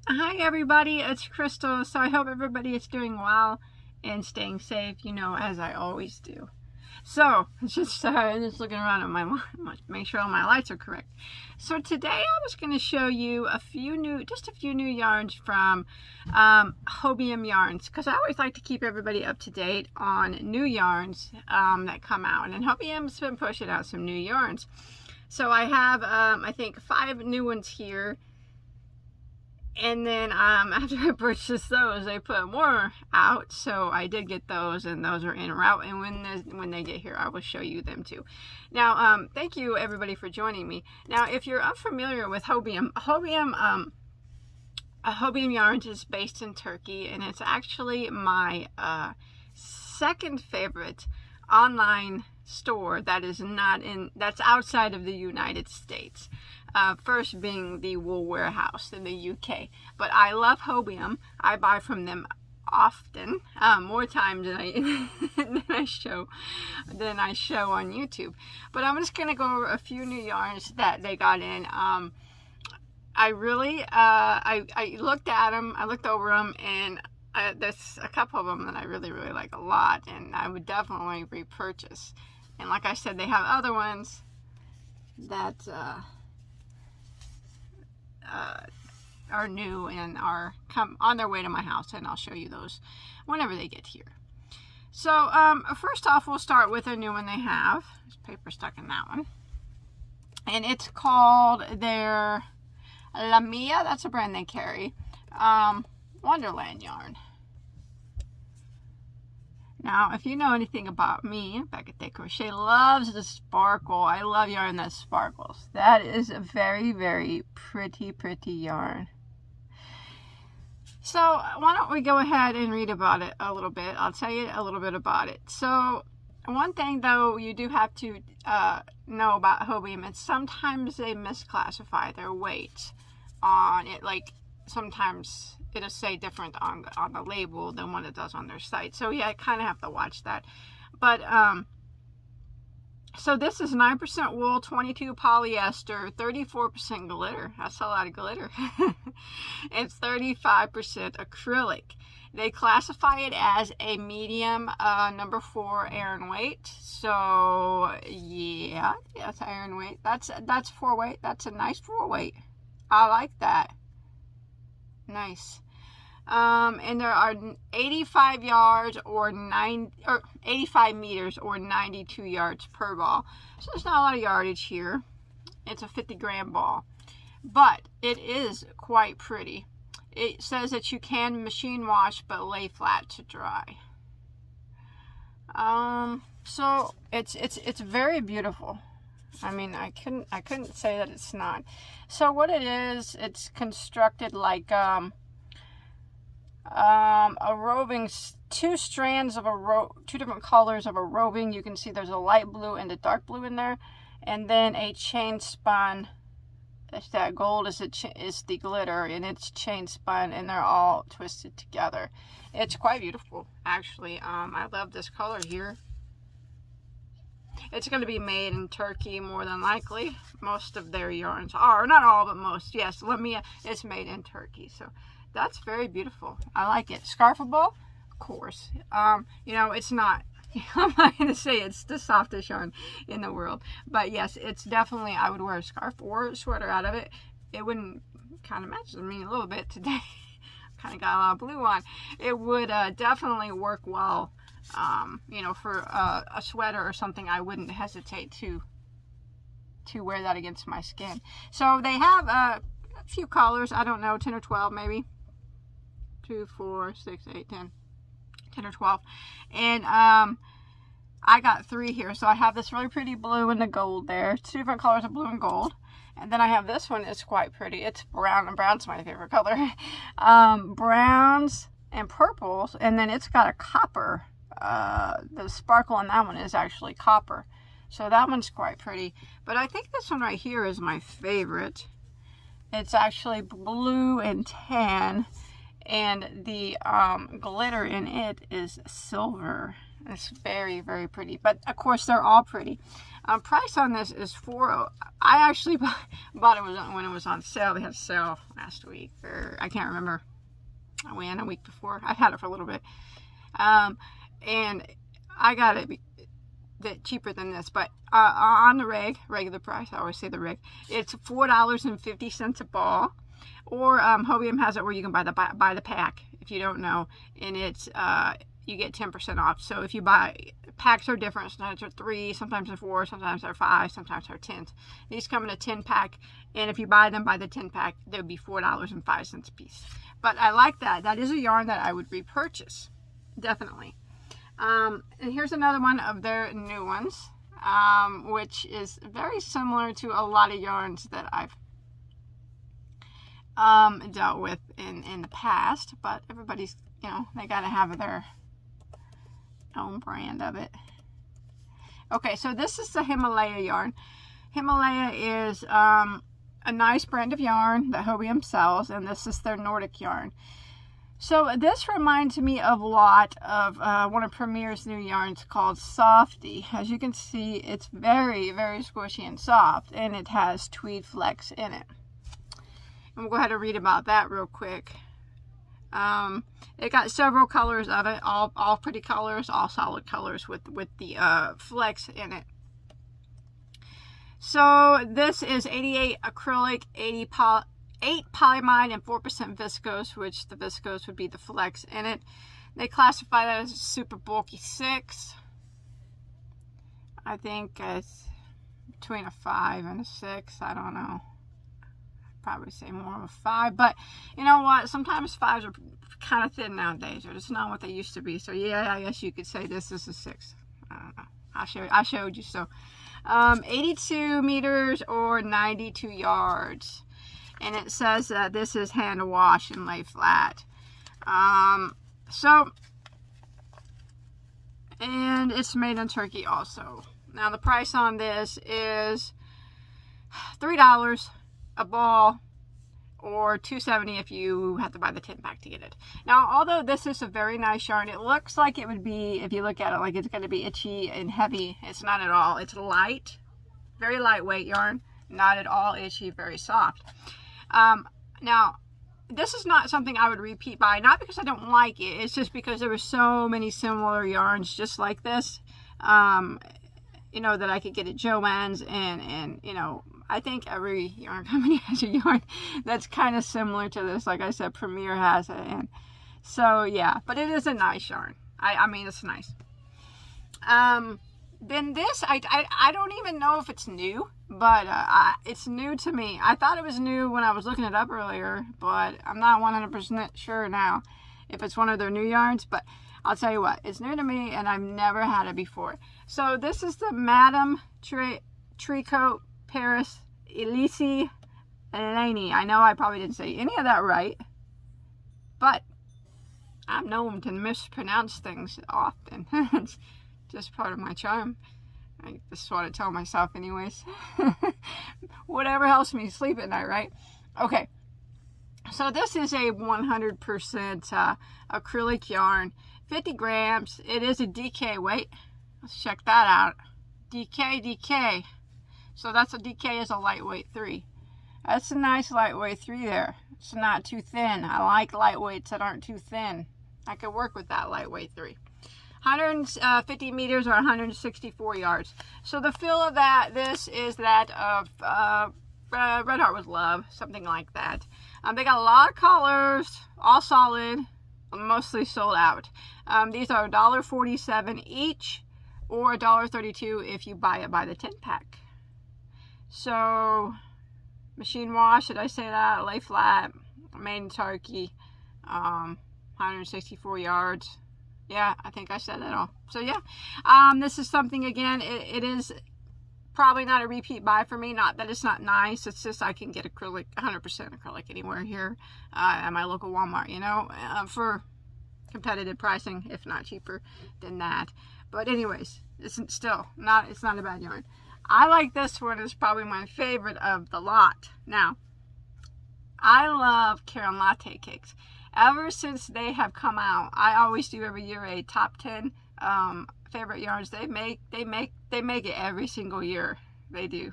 Hi everybody, it's Crystal. So I hope everybody is doing well and staying safe, as I always do. So just looking around at my make sure all my lights are correct. So today I was going to show you a few new yarns from Hobium yarns, because I always like to keep everybody up to date on new yarns that come out, and Hobium's been pushing out some new yarns. So I have I think 5 new ones here. And then after I purchased those, they put more out, so I did get those, and those are en route. And when they get here, I will show you them too. Now, thank you everybody for joining me. Now, if you're unfamiliar with Hobium, Hobium Yarns is based in Turkey, and it's actually my second favorite online store that's outside of the United States. First being the Wool Warehouse in the UK. But I love Hobium. I buy from them often, more times than I show on YouTube. But I'm just gonna go over a few new yarns that they got in. I really I looked at them, I looked over them, and there's a couple of them that I really like a lot, and I would definitely repurchase. And like I said, they have other ones that are new and are on their way to my house, and I'll show you those whenever they get here. So first off, we'll start with a new one they have. There's paper stuck in that one, and it's called their Latte. That's a brand they carry. Wonderland Yarn. Now, if you know anything about me, Bagoday Crochet loves the sparkle. I love yarn that sparkles. That is a very pretty yarn. So why don't we go ahead and read about it a little bit. I'll tell you a little bit about it. So one thing though you do have to know about Hobium is sometimes they misclassify their weight on it. Like sometimes it'll say different on the label than what it does on their site. So yeah, I kind of have to watch that. But so this is 9% wool, 22 polyester, 34% glitter. That's a lot of glitter. It's 35% acrylic. They classify it as a medium number 4 iron weight. So yeah, that's iron weight. That's 4 weight. That's a nice 4 weight. I like that. Nice. And there are 85 yards or 85 meters or 92 yards per ball. So there's not a lot of yardage here. It's a 50-gram ball, but it is quite pretty. It says that you can machine wash but lay flat to dry. So it's very beautiful. I mean, I couldn't say that it's not. So what it is, it's constructed like a roving, 2 strands of a 2 different colors of a roving. You can see there's a light blue and a dark blue in there, and then a chain spun. That gold is the glitter, and it's chain spun, and they're all twisted together. It's quite beautiful, actually. I love this color here. It's going to be made in Turkey more than likely. Most of their yarns are, not all, but most. Yes, Latte is made in Turkey, so that's very beautiful. I like it. Scarfable, of course. It's not. I'm not going to say it's the softest yarn in the world, but yes, it's definitely. I would wear a scarf or a sweater out of it. It wouldn't kind of matches me a little bit today. Kind of got a lot of blue on. It would definitely work well. For a sweater or something. I wouldn't hesitate to wear that against my skin. So they have a few colors. I don't know, 10 or 12 maybe. 2, 4, 6, 8, 10 or 12. And I got 3 here. So I have this really pretty blue and the gold there. 2 different colors of blue and gold. And then I have this one. It's quite pretty. It's brown, and brown's my favorite color. Browns and purples, and then it's got a copper. The sparkle on that one is actually copper, so that one's quite pretty. But I think this one right here is my favorite. It's actually blue and tan, and the glitter in it is silver. It's very pretty, but of course they're all pretty. Price on this is $4. I actually bought it when it was on sale. They had a sale last week, or I can't remember when, a week before. I've had it for a little bit. And I got it cheaper than this, but on the regular price, I always say the reg, it's $4.50 a ball. Or Hobium has it where you can buy the pack, if you don't know, and it's you get 10% off. So if you buy, packs are different. Sometimes they're 3, sometimes they're 4, sometimes they're 5, sometimes they're 10. These come in a 10 pack, and if you buy them by the 10 pack, they would be $4.05 a piece. But I like that. That is a yarn that I would repurchase, definitely. And here's another one of their new ones, which is very similar to a lot of yarns that I've dealt with in the past, but everybody's, you know, they gotta have their own brand of it. Okay, so this is the Himalaya yarn. Himalaya is a nice brand of yarn that Hobium sells, and this is their Nordic yarn. So this reminds me of a lot of one of Premier's new yarns called Softy. As you can see, it's very, very squishy and soft, and it has tweed flex in it. And we'll go ahead and read about that real quick. It got several colors of it, all pretty colors, all solid colors with the flex in it. So this is 88 acrylic, 8 polyamide, and 4% viscose, which the viscose would be the flex in it. They classify that as a super bulky 6. I think it's between a 5 and a 6. I don't know. Probably say more of a 5, but you know what, sometimes 5s are kind of thin nowadays. They're just not what they used to be. So yeah, I guess you could say this is a 6. I don't know, I showed you. So 82 meters or 92 yards, and it says that this is hand wash and lay flat. And it's made in Turkey also. Now the price on this is $3 a ball, or $2.70 if you have to buy the 10 pack to get it. Now, although this is a very nice yarn, it looks like it would be, if you look at it, like it's going to be itchy and heavy. It's not at all. It's light, very lightweight yarn, not at all itchy, very soft. Now, this is not something I would repeat buy, not because I don't like it. It's just because there were so many similar yarns just like this, you know, that I could get at Joann's, and you know, I think every yarn company has a yarn that's kind of similar to this. Like I said, Premier has it, and so yeah, but it is a nice yarn. I mean, it's nice. Then this, I don't even know if it's new, but it's new to me. I thought it was new when I was looking it up earlier, but I'm not 100% sure now if it's one of their new yarns. But I'll tell you what, it's new to me, and I've never had it before. So this is the Madame Tricot Paris Elise Eleni. I know I probably didn't say any of that right, but I'm known to mispronounce things often. It's just part of my charm. I just want to tell myself anyways. Whatever helps me sleep at night, right? Okay. So this is a 100% acrylic yarn. 50 grams. It is a DK weight. Let's check that out. DK. So that's a DK is a lightweight 3. That's a nice lightweight 3 there. It's not too thin. I like lightweights that aren't too thin. I could work with that lightweight 3. 150 meters or 164 yards. So the feel of this is that of Red Heart with Love, something like that. They got a lot of colors, all solid, mostly sold out. These are $1.47 each, or $1.32 if you buy it by the 10 pack. So, machine wash, did I say that? Lay flat, made in Turkey, 164 yards. Yeah, I think I said that all. So yeah, this is something, again, it is probably not a repeat buy for me. Not that it's not nice, it's just I can get acrylic, 100% acrylic anywhere here at my local Walmart, you know, for competitive pricing, if not cheaper than that. But anyways, it's not a bad yarn. I like this one. It's probably my favorite of the lot. Now, I love Caron Latte cakes. Ever since they have come out, I always do every year a top 10 favorite yarns. They make it every single year. They do.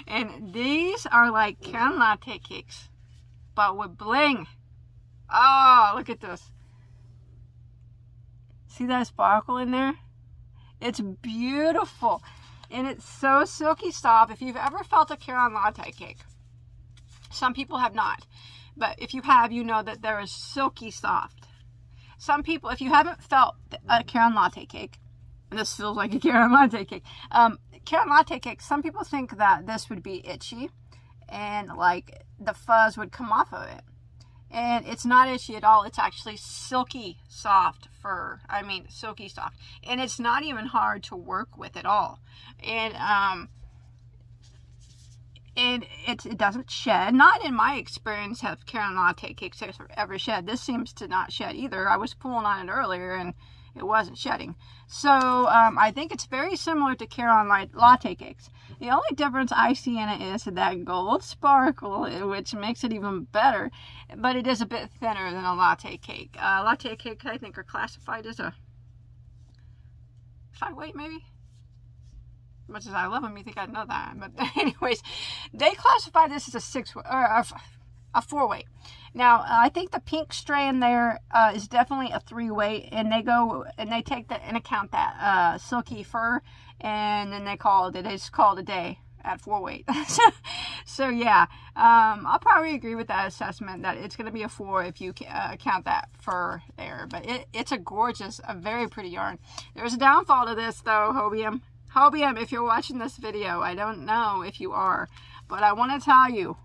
And these are like Caron Latte cakes, but with bling. Oh, look at this. See that sparkle in there? It's beautiful. And it's so silky soft. If you've ever felt a Caron Latte cake, some people have not. But if you have, you know that they're silky soft. Some people, if you haven't felt a Caron Latte cake, and this feels like a Caron Latte cake. Caron Latte cake, some people think that this would be itchy and like the fuzz would come off of it. And it's not itchy at all. It's actually silky soft fur. I mean, silky soft. And it's not even hard to work with at all. And it doesn't shed. Not in my experience have Caron Latte cakes ever shed. This seems to not shed either. I was pulling on it earlier and it wasn't shedding. So I think it's very similar to Caron Latte cakes. The only difference I see in it is that gold sparkle, which makes it even better. But it is a bit thinner than a latte cake. Latte cake, I think, are classified as a 5-weight, maybe? Much as I love them, you think I'd know that. But anyways, they classify this as a 6-weight or a 4-weight. Now, I think the pink strand there is definitely a 3-weight, and they take that in account that silky fur, and then they just call it a day at 4-weight. So yeah, I'll probably agree with that assessment that it's going to be a 4 if you count that fur there. But it's a gorgeous, a very pretty yarn. There's a downfall to this though, Hobium. Hobium, if you're watching this video, I don't know if you are, but I want to tell you,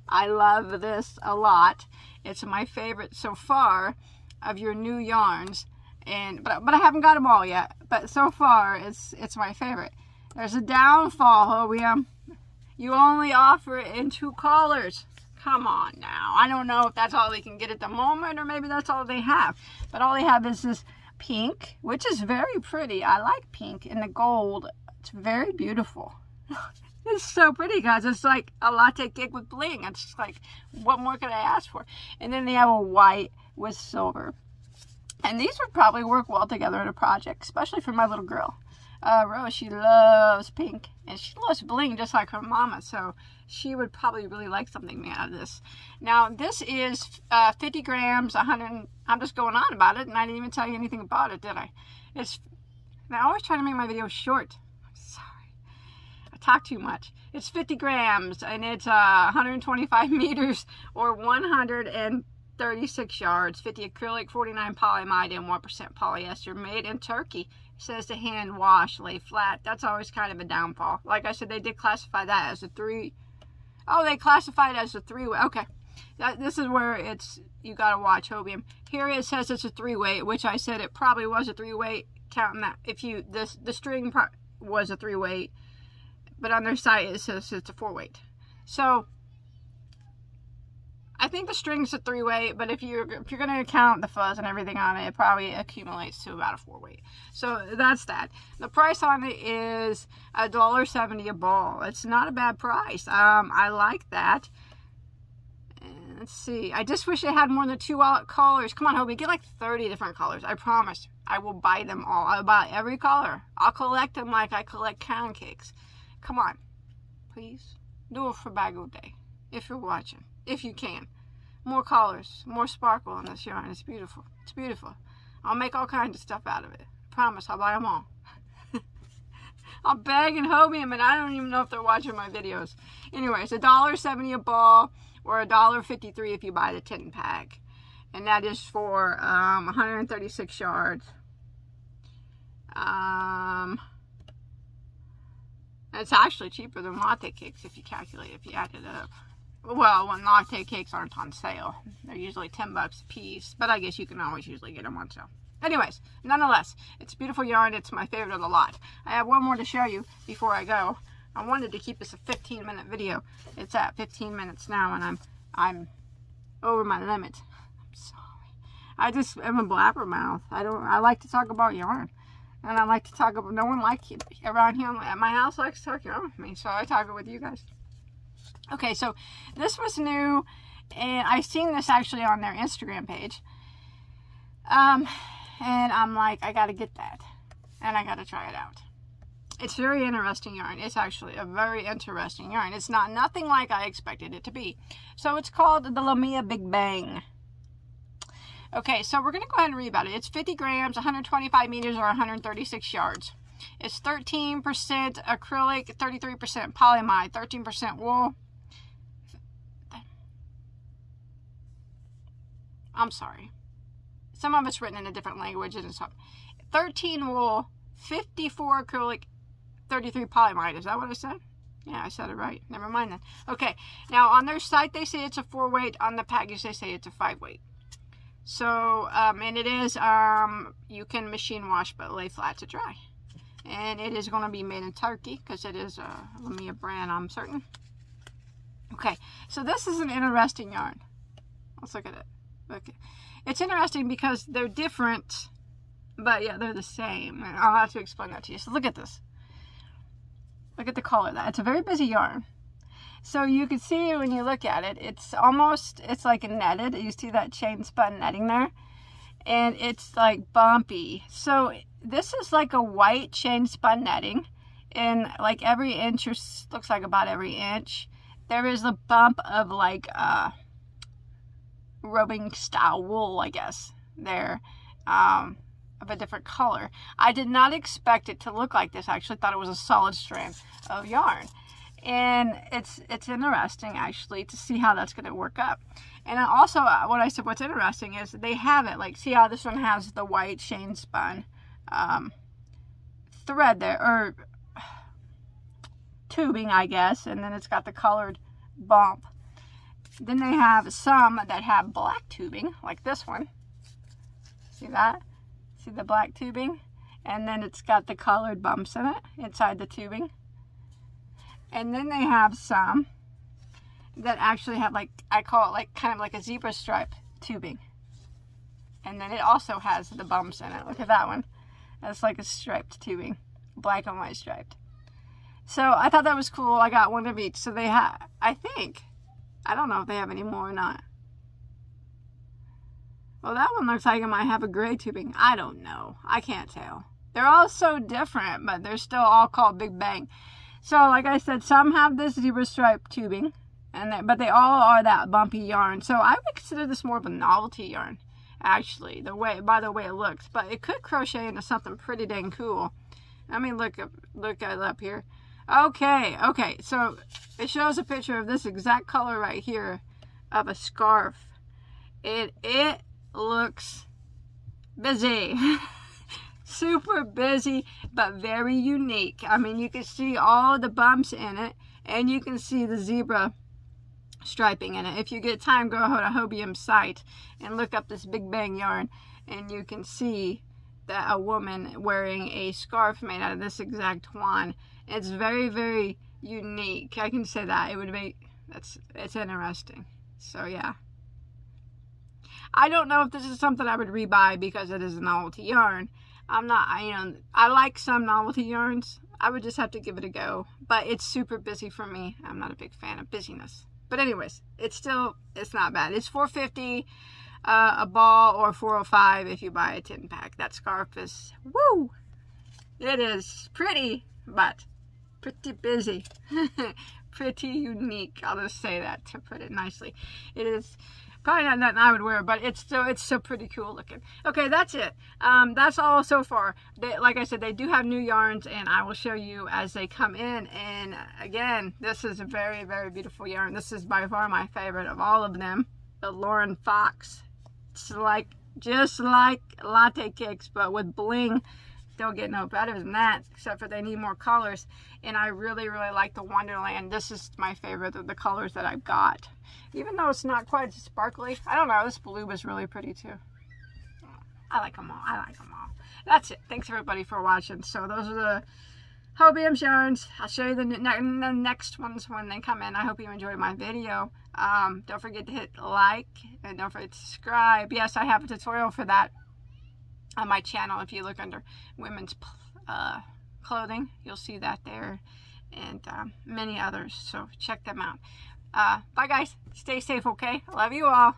I love this a lot. It's my favorite so far of your new yarns, but I haven't got them all yet. But so far, it's my favorite. There's a downfall, Hobium. You only offer it in 2 colors. Come on now. I don't know if that's all they can get at the moment, or maybe that's all they have. But all they have is this pink, which is very pretty. I like pink, and the gold. It's very beautiful. It's so pretty, guys. It's like a latte cake with bling. It's just like, what more could I ask for? And then they have a white with silver. And these would probably work well together in a project, especially for my little girl. Rose, she loves pink. And she loves bling just like her mama. So she would probably really like something made out of this. Now, this is 50 grams, 100. I'm just going on about it, and I didn't even tell you anything about it, did I? I always try to make my videos short. Talk too much. It's 50 grams and it's 125 meters or 136 yards, 50 acrylic, 49 polyamide, and 1% polyester. Made in Turkey. It says to hand wash, lay flat. That's always kind of a downfall. Like I said, they did classify that as a 3. Oh, they classified it as a 3-weight. Okay. This is where you got to watch, Hobium. Here it says it's a 3-weight, which I said it probably was a 3-weight, counting that. If the string part was a 3-weight. But on their site it says it's a 4-weight. So I think the string's a 3-weight, but if you're going to count the fuzz and everything on it, it probably accumulates to about a 4-weight. So that's that. The price on it is $1.70 a ball. It's not a bad price. I like that. And let's see. I just wish it had more than 2 colors. Come on, Hobie, get like 30 different colors. I promise. I will buy them all. I'll buy every color. I'll collect them like I collect pound cakes. Come on, please do it for Bagoday if you're watching, if you can. More colors, more sparkle on this yarn. It's beautiful. It's beautiful. I'll make all kinds of stuff out of it. I promise, I'll buy them all. I'm begging Hobium, and I don't even know if they're watching my videos. Anyways, $1.70 a ball, or $1.53 if you buy the 10-pack, and that is for 136 yards. It's actually cheaper than latte cakes if you calculate, if you add it up. Well, when latte cakes aren't on sale, they're usually 10 bucks a piece, but I guess you can always usually get them on sale. Anyways, nonetheless, it's beautiful yarn. It's my favorite of the lot. I have one more to show you before I go. I wanted to keep this a 15-minute video. It's at 15 minutes now, and I'm over my limit. I'm sorry. I just am a blabbermouth. I like to talk about yarn. And I like to talk about, no one around here at my house likes to talk with me, so I talk with you guys. Okay, so this was new, and I seen this actually on their Instagram page. And I'm like, I gotta get that. and I gotta try it out. It's very interesting yarn. It's actually a very interesting yarn. It's nothing like I expected it to be. So it's called the Lumia Big Bang. Okay, so we're going to go ahead and read about it. It's 50 grams, 125 meters, or 136 yards. It's 13% acrylic, 33% polyamide, 13% wool. I'm sorry. Some of it's written in a different language. And it's 13 wool, 54 acrylic, 33 polyamide. Is that what I said? Yeah, I said it right. Never mind then. Okay, now on their site they say it's a 4-weight. On the package they say it's a 5-weight. So, and it is, you can machine wash but lay flat to dry. And it is going to be made in Turkey because it is a Lumia brand, I'm certain. Okay, so this is an interesting yarn. Let's look at it. Okay, it's interesting because they're different, but yeah, they're the same. And I'll have to explain that to you. So look at this. Look at the color of that. It's a very busy yarn. So you can see when you look at it, it's like netted. You see that chain spun netting there? And it's like bumpy. So this is like a white chain spun netting. And like every inch, or looks like about every inch, there is a bump of like roving style wool, I guess, there, of a different color. I did not expect it to look like this. I actually thought it was a solid strand of yarn. And it's interesting actually to see how that's going to work up. And also what I said, what's interesting is they have it, like, see how this one has the white chain spun thread there, or tubing, I guess, and then it's got the colored bump. Then they have some that have black tubing, like this one. See that? See the black tubing? And then it's got the colored bumps in it inside the tubing. And then they have some that actually have, like, I call it like kind of like a zebra stripe tubing. And then it also has the bumps in it. Look at that one. That's like a striped tubing, black and white striped. So I thought that was cool. I got one of each. So they have, I think, I don't know if they have any more or not. Well, that one looks like it might have a gray tubing. I don't know. I can't tell. They're all so different, but they're still all called Big Bang. So, like I said, some have this zebra stripe tubing, but they all are that bumpy yarn. So I would consider this more of a novelty yarn, actually, by the way it looks. But it could crochet into something pretty dang cool. Let me look it up here. Okay, so it shows a picture of this exact color right here of a scarf. It looks busy. Super busy, but very unique. I mean, you can see all the bumps in it, and you can see the zebra striping in it. If you get time, go to Hobium's site and look up this Big Bang yarn, and you can see that a woman wearing a scarf made out of this exact twine. It's very, very unique. I can say that. It's interesting. So yeah. I don't know if this is something I would rebuy because it is a novelty yarn. I'm not, I like some novelty yarns. I would just have to give it a go. But it's super busy for me. I'm not a big fan of busyness. But anyways, it's not bad. It's $4.50 a ball, or $4.05 if you buy a 10-pack. That scarf is, woo! It is pretty, but pretty busy. Pretty unique. I'll just say that to put it nicely. It is probably not nothing I would wear, but it's still pretty cool looking. Okay, that's it. That's all so far. Like I said, they do have new yarns, and I will show you as they come in. And again, this is a very, very beautiful yarn. This is by far my favorite of all of them, the Lauren Fox. It's just like Latte Kicks, but with bling. Don't get no better than that, except for they need more colors. And I really, really like the Wonderland. This is my favorite of the colors that I've got. Even though it's not quite as sparkly. I don't know, this blue was really pretty too. I like them all. That's it. Thanks everybody for watching. So those are the Hobium yarns. I'll show you the next ones when they come in. I hope you enjoyed my video. Don't forget to hit like, and don't forget to subscribe. Yes, I have a tutorial for that on my channel. If you look under women's clothing, you'll see that there, and many others, so check them out. Bye guys, stay safe, okay? Love you all.